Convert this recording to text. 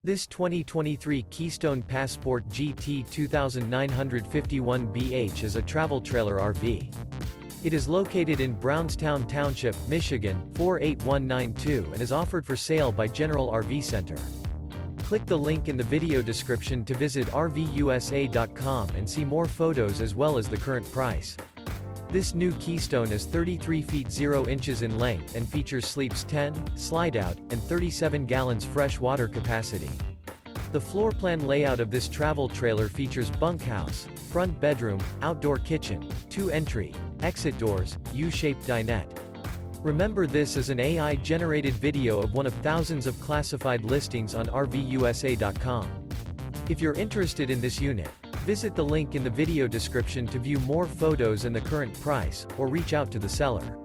This 2023 Keystone Passport GT 2951BH is a travel trailer RV. It is located in Brownstown Township, Michigan, 48192 and is offered for sale by General RV Center. Click the link in the video description to visit RVUSA.com and see more photos as well as the current price. This new Keystone is 33 feet 0 inches in length and features sleeps 10, slide-out, and 37 gallons fresh water capacity. The floor plan layout of this travel trailer features bunkhouse, front bedroom, outdoor kitchen, 2 entry, exit doors, U-shaped dinette. Remember, this is an AI-generated video of one of thousands of classified listings on RVUSA.com. If you're interested in this unit, visit the link in the video description to view more photos and the current price, or reach out to the seller.